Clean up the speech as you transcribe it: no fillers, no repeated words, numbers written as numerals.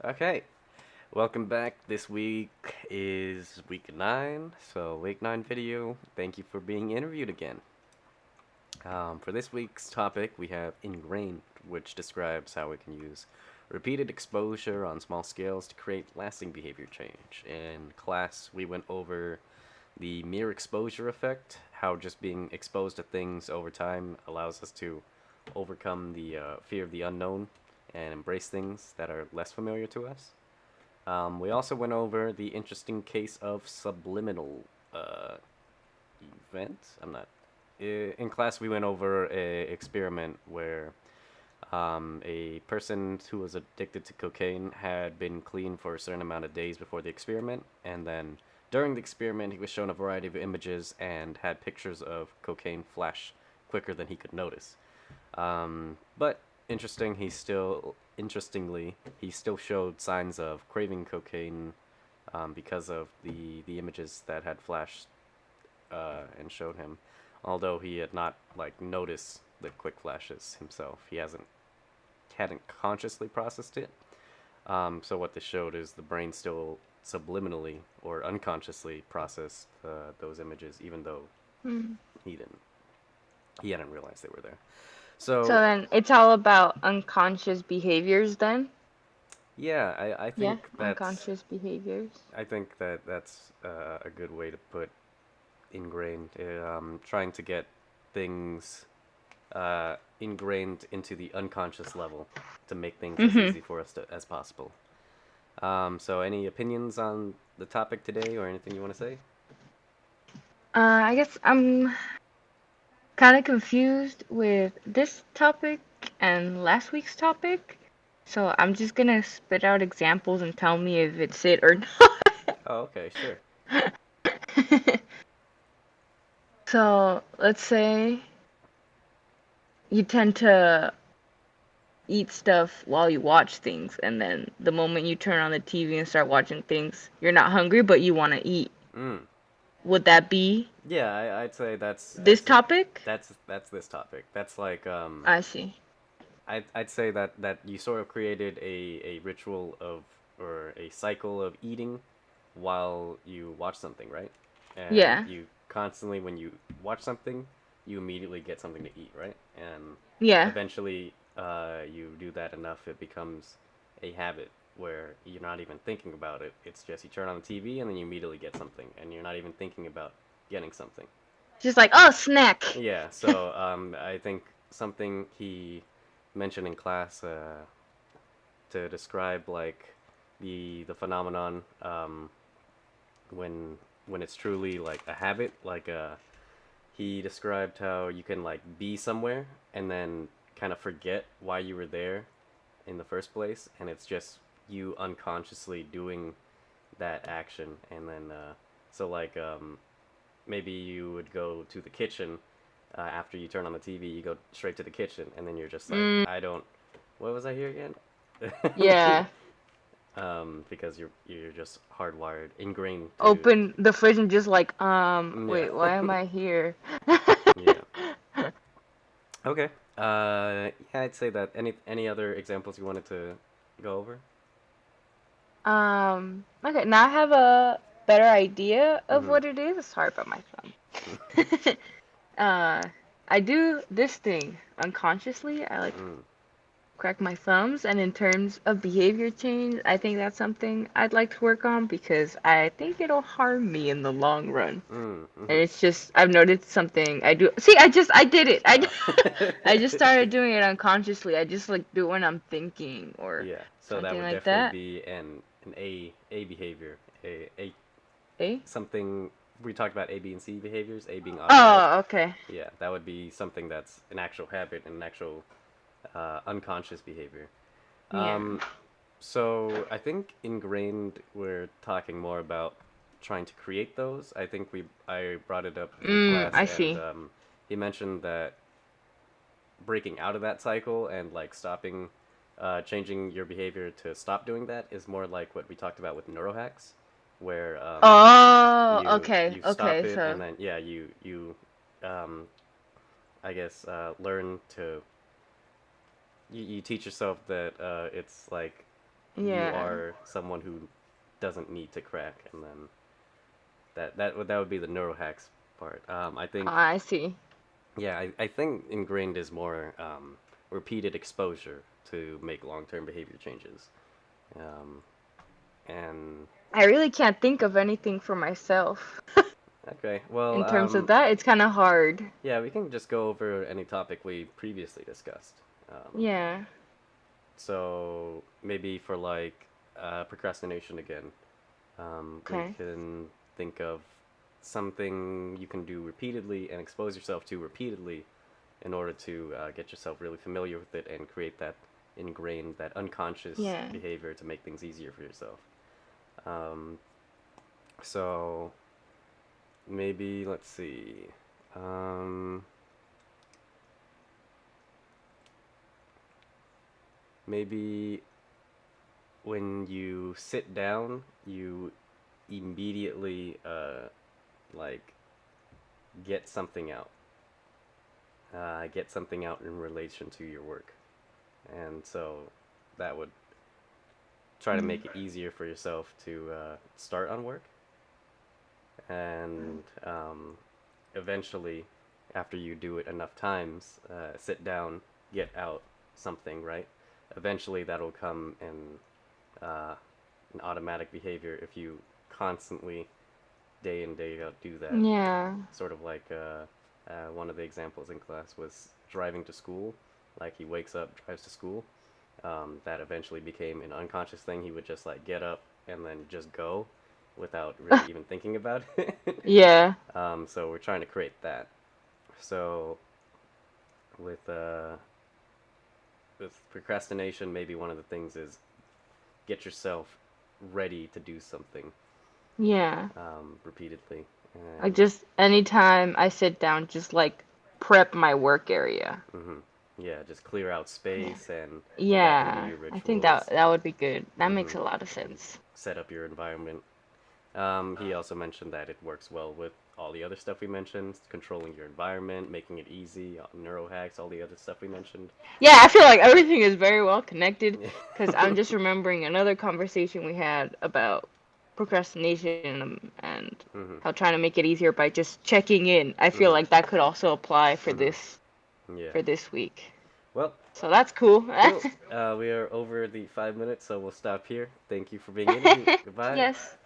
Okay, welcome back. This week is week 9, so week 9 video. Thank you for being interviewed again. For this week's topic, we have ingrained, which describes how we can use repeated exposure on small scales to create lasting behavior change. In class, we went over the mere exposure effect, how just being exposed to things over time allows us to overcome the fear of the unknown and embrace things that are less familiar to us. We also went over the interesting case of subliminal uh, event. I'm not. In class, we went over a experiment where a person who was addicted to cocaine had been clean for a certain amount of days before the experiment, and then during the experiment, he was shown a variety of images and had pictures of cocaine flash quicker than he could notice. But interestingly, he still showed signs of craving cocaine because of the images that had flashed and showed him. Although he had not like noticed the quick flashes himself, he hadn't consciously processed it. So what this showed is the brain still subliminally or unconsciously processed those images, even though Hmm. he didn't. He hadn't realized they were there. So So then it's all about unconscious behaviors then? yeah, Yeah, unconscious behaviors. I think that that's a good way to put ingrained. Trying to get things ingrained into the unconscious level to make things as Mm-hmm. easy for us as possible. So, any opinions on the topic today, or anything you want to say? I guess I'm kind of confused with this topic and last week's topic. So I'm just gonna spit out examples and tell me if it's it or Oh, okay, sure. not. So let's say you tend to eat stuff while you watch things, and then the moment you turn on the TV and start watching things, you're not hungry, but you want to eat. Mm. Would that be Yeah, I'd say this topic? that's this topic. That's like I see. I'd say that you sort of created a ritual of or a cycle of eating while you watch something, right? And Yeah. you constantly, when you watch something, you immediately get something to eat, right? And Yeah. eventually, you do that enough, it becomes a habit where you're not even thinking about it. It's just you turn on the TV and then you immediately get something, and you're not even thinking about getting something. Just like, oh, snack. Yeah, so I think something he mentioned in class to describe like the phenomenon when it's truly like a habit, like he described how you can like be somewhere and then kind of forget why you were there in the first place, and it's just you unconsciously doing that action, and then so like maybe you would go to the kitchen after you turn on the TV. You go straight to the kitchen, and then you're just like, Mm, I don't. What was I here again? yeah. Because you're just hardwired, ingrained to. Open the fridge and just like, Yeah. wait, why am I here? Yeah. Okay. Yeah, I'd say that. Any other examples you wanted to go over? Okay, now I have a better idea of Mm-hmm. what it is. Sorry about my thumb. uh, I do this thing unconsciously. I like Mm. crack my thumbs, and in terms of behavior change, I think that's something I'd like to work on because I think it'll harm me in the long run. Mm. And Mm-hmm. it's just I've noticed something I do. See, I did it. Uh, I just started doing it unconsciously. I just like do it when I'm thinking or yeah. So that something would like definitely that. be an A behavior. A Eh? something we talked about A, B, and C behaviors. A being automatic. Oh, okay. Yeah, that would be something that's an actual habit and an actual unconscious behavior. Yeah. Um, so I think ingrained, we're talking more about trying to create those. I think I brought it up in class, I and see. he mentioned that breaking out of that cycle and like stopping, changing your behavior to stop doing that is more like what we talked about with neurohacks, where Oh, okay. you stop Okay, it and so then yeah you um, I guess learn to you teach yourself that it's like you Yeah. are someone who doesn't need to crack, and then that would be the neurohacks part. I think, I see. yeah, I think ingrained is more repeated exposure to make long-term behavior changes. Um, and I really can't think of anything for myself. okay, well, In terms of that, it's kind of hard. yeah, we can just go over any topic we previously discussed. Um, Yeah. so maybe for like procrastination again, we Okay. can think of something you can do repeatedly and expose yourself to repeatedly in order to get yourself really familiar with it and create that ingrained, that unconscious Yeah. behavior to make things easier for yourself. Um, so maybe let's see. Um, maybe when you sit down, you immediately like get something out. Get something out in relation to your work, and so that would try to Mm. make it easier for yourself to start on work, and eventually, after you do it enough times, sit down, get out something, right? Eventually, that'll come in an automatic behavior if you constantly, day in, day out, do that. Yeah. Sort of like one of the examples in class was driving to school. Like he wakes up, drives to school. That eventually became an unconscious thing. He would just like get up and then just go without really even thinking about it. Yeah. So we're trying to create that. So with uh, with procrastination, maybe one of the things is get yourself ready to do something Yeah. repeatedly, Like and just anytime I sit down, just like prep my work area. hmm, yeah, just clear out Yeah. space, and that can be Yeah. your I think that rituals. that would be good. That Hmm. makes a lot of And sense. set up your environment. He also mentioned that it works well with all the other stuff we mentioned, controlling your environment, making it easy, neurohacks, all the other stuff we mentioned. Yeah, I feel like everything is very well connected Yeah. because I'm just remembering another conversation we had about procrastination and Hmm. how trying to make it easier by just checking in. I feel Hmm. like that could also apply Hmm. Yeah. for this week. Well, So that's cool. cool. We are over the 5 minutes, so we'll stop here. Thank you for being interviewed. Goodbye. Yes.